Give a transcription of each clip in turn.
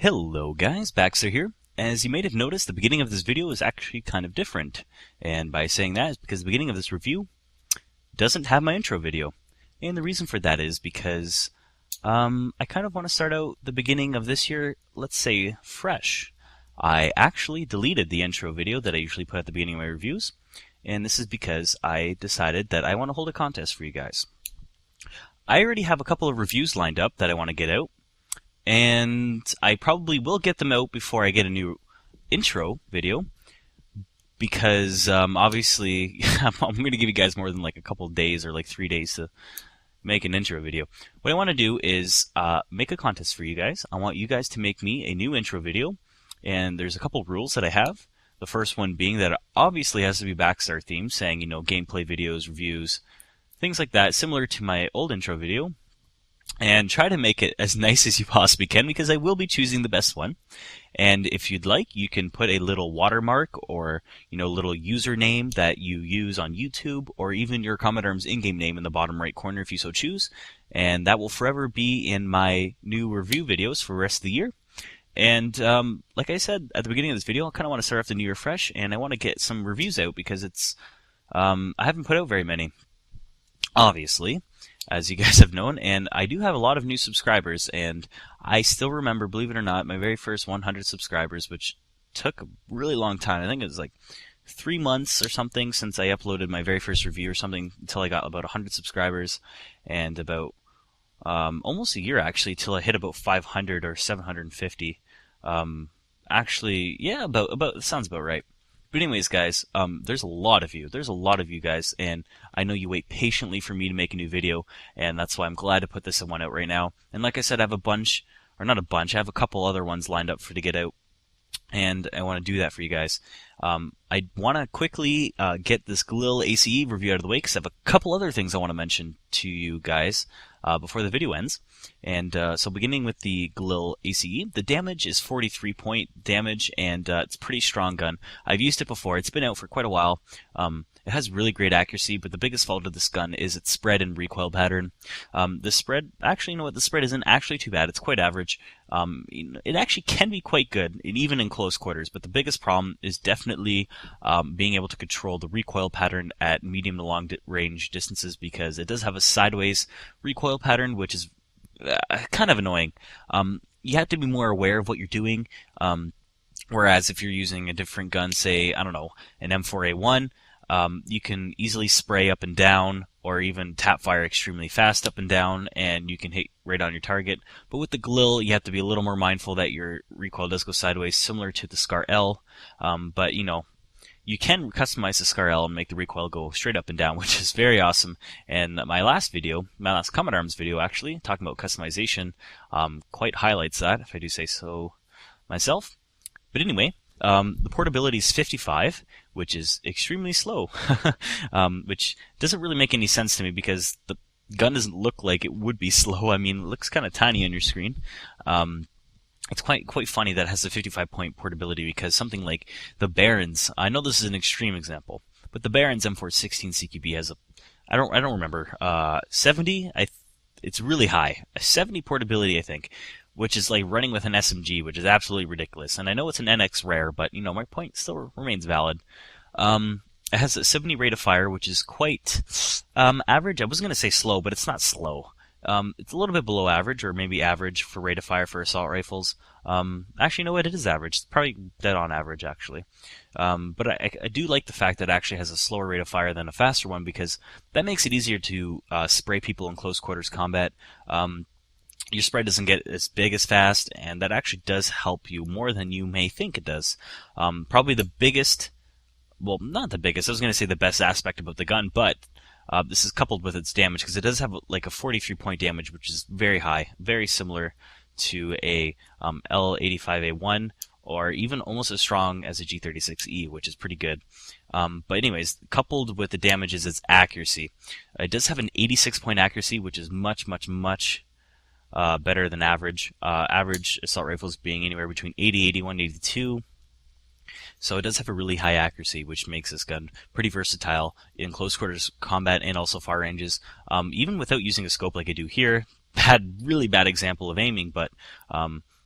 Hello guys, Baxstar here. As you may have noticed, the beginning of this video is actually kind of different. And by saying that is because the beginning of this review doesn't have my intro video. And the reason for that is because I kind of want to start out the beginning of this year, let's say, fresh. I actually deleted the intro video that I usually put at the beginning of my reviews. And this is because I decided that I want to hold a contest for you guys. I already have a couple of reviews lined up that I want to get out. And I probably will get them out before I get a new intro video, because obviously I'm going to give you guys more than like a couple of days or like 3 days to make an intro video. What I want to do is make a contest for you guys. I want you guys to make me a new intro video, and there's a couple of rules that I have. The first one being that it obviously has to be Baxstar themed, saying, you know, gameplay videos, reviews, things like that, similar to my old intro video. And try to make it as nice as you possibly can, because I will be choosing the best one. And if you'd like, you can put a little watermark or, you know, little username that you use on YouTube, or even your Comet Arms in-game name in the bottom right corner if you so choose. And that will forever be in my new review videos for the rest of the year. And like I said at the beginning of this video, I kind of want to start off the new year fresh, and I want to get some reviews out because it's I haven't put out very many, obviously, as you guys have known, and I do have a lot of new subscribers, and I still remember, believe it or not, my very first 100 subscribers, which took a really long time. I think it was like 3 months or something since I uploaded my very first review or something until I got about 100 subscribers, and about almost a year actually till I hit about 500 or 750. Actually, yeah, about sounds about right. But anyways, guys, there's a lot of you. There's a lot of you guys, and I know you wait patiently for me to make a new video, and that's why I'm glad to put this one out right now. And like I said, I have a bunch, or not a bunch, I have a couple other ones lined up to get out, and I want to do that for you guys. I want to quickly get this Galil ACE review out of the way, because I have a couple other things I want to mention to you guys before the video ends. And so beginning with the Galil ACE, the damage is 43 point damage, and it's a pretty strong gun. I've used it before. It's been out for quite a while. It has really great accuracy, but the biggest fault of this gun is its spread and recoil pattern. The spread, actually, you know what, the spread isn't actually too bad. It's quite average. It actually can be quite good, even in close quarters, but the biggest problem is definitely being able to control the recoil pattern at medium to long range distances, because it does have a sideways recoil pattern, which is kind of annoying. You have to be more aware of what you're doing, whereas if you're using a different gun, say, I don't know, an M4A1, you can easily spray up and down, or even tap fire extremely fast up and down, and you can hit right on your target. But with the Galil, you have to be a little more mindful that your recoil does go sideways, similar to the Scar L. But, you know, you can customize the Scar L and make the recoil go straight up and down, which is very awesome. And my last Comet Arms video, actually, talking about customization, quite highlights that, if I do say so myself. But anyway, the portability is 55, which is extremely slow, which doesn't really make any sense to me, because the gun doesn't look like it would be slow. I mean, it looks kind of tiny on your screen. It's quite funny that it has a 55-point portability, because something like the Barons, I know this is an extreme example, but the Barons M416 CQB has I don't remember, 70. It's really high, a 70 portability, I think, which is like running with an SMG, which is absolutely ridiculous. And I know it's an NX rare, but you know, my point still remains valid. It has a 70 rate of fire, which is quite average. I was going to say slow, but it's not slow. It's a little bit below average, or maybe average for rate of fire for assault rifles. Actually, you know what? It is average. It's probably dead on average, actually. But I do like the fact that it actually has a slower rate of fire than a faster one, because that makes it easier to spray people in close quarters combat. Your spread doesn't get as big as fast, and that actually does help you more than you may think it does. Probably the biggest, well, not the biggest, I was going to say the best aspect about the gun, but this is coupled with its damage, because it does have like a 43-point damage, which is very high, very similar to a L85A1, or even almost as strong as a G36E, which is pretty good. But anyways, coupled with the damage is its accuracy. It does have an 86-point accuracy, which is much better than average. Average assault rifles being anywhere between 80, 81, 82. So it does have a really high accuracy, which makes this gun pretty versatile in close quarters combat and also far ranges. Even without using a scope like I do here, really bad example of aiming, but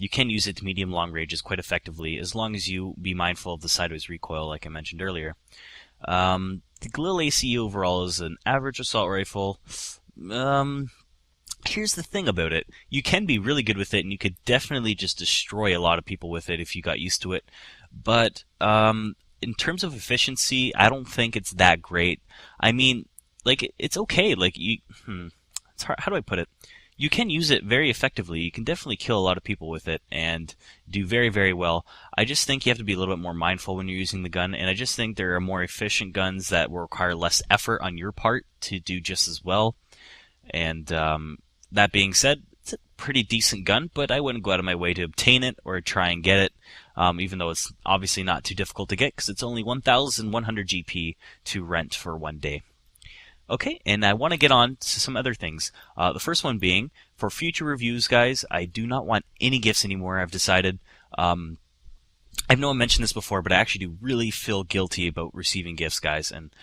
you can use it to medium-long ranges quite effectively, as long as you be mindful of the sideways recoil, like I mentioned earlier. The Galil ACE overall is an average assault rifle. Here's the thing about it. You can be really good with it, and you could definitely just destroy a lot of people with it if you got used to it. But in terms of efficiency, I don't think it's that great. I mean, like, it's okay. Like, it's hard, how do I put it? You can use it very effectively. You can definitely kill a lot of people with it and do very, very well. I just think you have to be a little bit more mindful when you're using the gun, and I just think there are more efficient guns that will require less effort on your part to do just as well. And that being said, it's a pretty decent gun, but I wouldn't go out of my way to obtain it or try and get it, even though it's obviously not too difficult to get because it's only 1,100 GP to rent for one day. Okay, and I want to get on to some other things. The first one being, for future reviews, guys, I do not want any gifts anymore. I've decided. I know I mentioned this before, but I actually do really feel guilty about receiving gifts, guys, and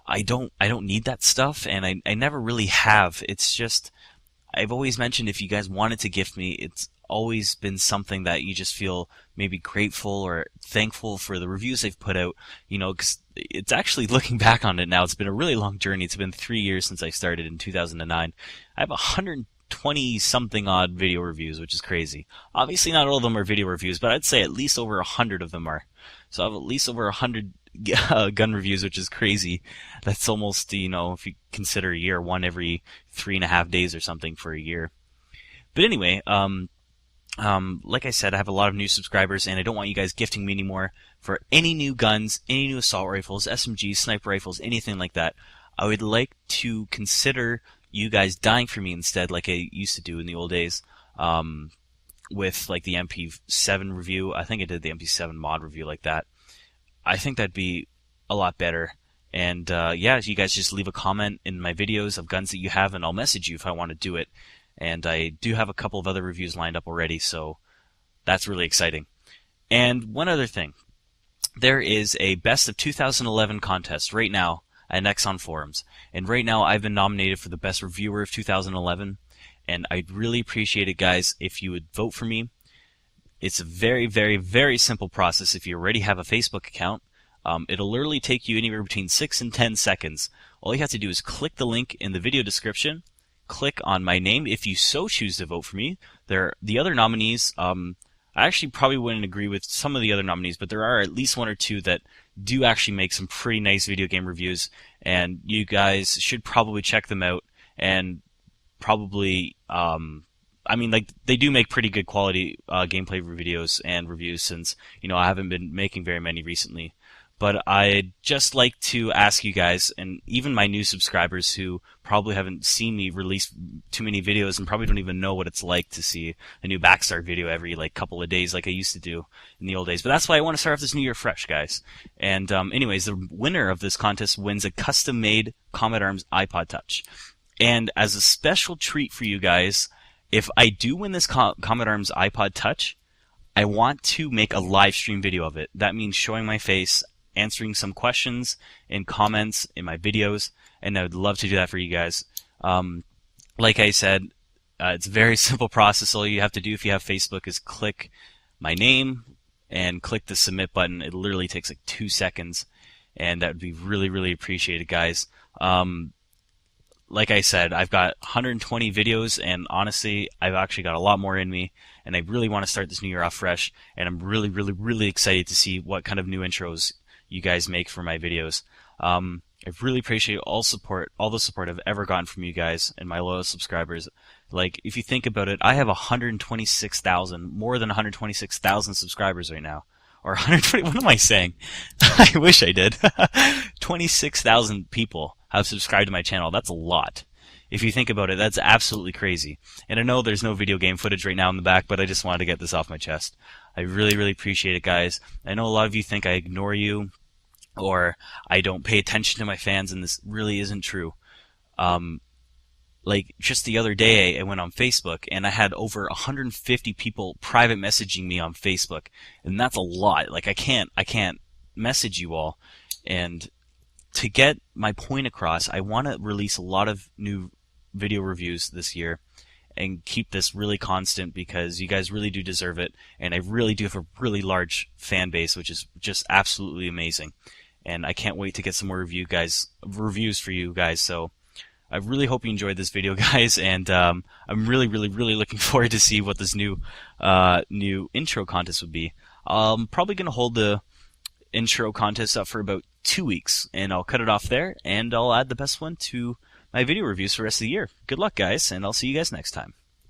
I don't need that stuff, and I never really have. It's just, I've always mentioned if you guys wanted to gift me, it's always been something that you just feel maybe grateful or thankful for the reviews I've put out, you know, because it's actually, looking back on it now, it's been a really long journey. It's been 3 years since I started in 2009. I have 120 something odd video reviews, which is crazy. Obviously not all of them are video reviews, but I'd say at least over 100 of them are. So I have at least over 100 gun reviews, which is crazy. That's almost, you know, if you consider a year, one every 3.5 days or something for a year. But anyway, like I said, I have a lot of new subscribers, and I don't want you guys gifting me anymore for any new guns, any new assault rifles, SMGs, sniper rifles, anything like that. I would like to consider you guys dying for me instead, like I used to do in the old days, with like the MP7 review. I think I did the MP7 mod review like that. I think that'd be a lot better. And yeah, you guys just leave a comment in my videos of guns that you have, and I'll message you if I want to do it. And I do have a couple of other reviews lined up already, so that's really exciting. And one other thing. There is a Best of 2011 contest right now at Nexon Forums. And right now I've been nominated for the Best Reviewer of 2011. And I'd really appreciate it, guys, if you would vote for me. It's a very, very, very simple process if you already have a Facebook account. It'll literally take you anywhere between 6 and 10 seconds. All you have to do is click the link in the video description, click on my name if you so choose to vote for me. The other nominees, I actually probably wouldn't agree with some of the other nominees, but there are at least one or two that do actually make some pretty nice video game reviews, and you guys should probably check them out. And probably, I mean, like, they do make pretty good quality gameplay videos and reviews, since, you know, I haven't been making very many recently. But I'd just like to ask you guys, and even my new subscribers who probably haven't seen me release too many videos and probably don't even know what it's like to see a new Baxstar video every like couple of days like I used to do in the old days. But that's why I want to start off this new year fresh, guys. And anyways, the winner of this contest wins a custom-made Comet Arms iPod Touch. And as a special treat for you guys, if I do win this Comet Arms iPod Touch, I want to make a live stream video of it. That means showing my face, answering some questions and comments in my videos, and I would love to do that for you guys. Like I said, it's a very simple process. All you have to do if you have Facebook is click my name and click the submit button. It literally takes like 2 seconds, and that would be really, really appreciated, guys. Like I said, I've got 120 videos, and honestly, I've actually got a lot more in me, and I really want to start this new year off fresh, and I'm really, really, really excited to see what kind of new intros you guys make for my videos. I really appreciate all the support I've ever gotten from you guys and my loyal subscribers. Like, if you think about it, I have 126,000, more than 126,000 subscribers right now. Or 120, what am I saying? I wish I did. 26,000 people have subscribed to my channel. That's a lot. If you think about it, that's absolutely crazy. And I know there's no video game footage right now in the back, but I just wanted to get this off my chest. I really, really appreciate it, guys. I know a lot of you think I ignore you, or I don't pay attention to my fans, and this really isn't true. Like, just the other day, I went on Facebook, and I had over 150 people private messaging me on Facebook, and that's a lot. Like, I can't message you all. And to get my point across, I want to release a lot of new video reviews this year, and keep this really constant, because you guys really do deserve it, and I really do have a really large fan base, which is just absolutely amazing. And I can't wait to get some more reviews for you guys. So I really hope you enjoyed this video, guys, and I'm really looking forward to see what this new intro contest would be. I'm probably going to hold the intro contest up for about 2 weeks, and I'll cut it off there, and I'll add the best one to my video reviews for the rest of the year. Good luck, guys, and I'll see you guys next time.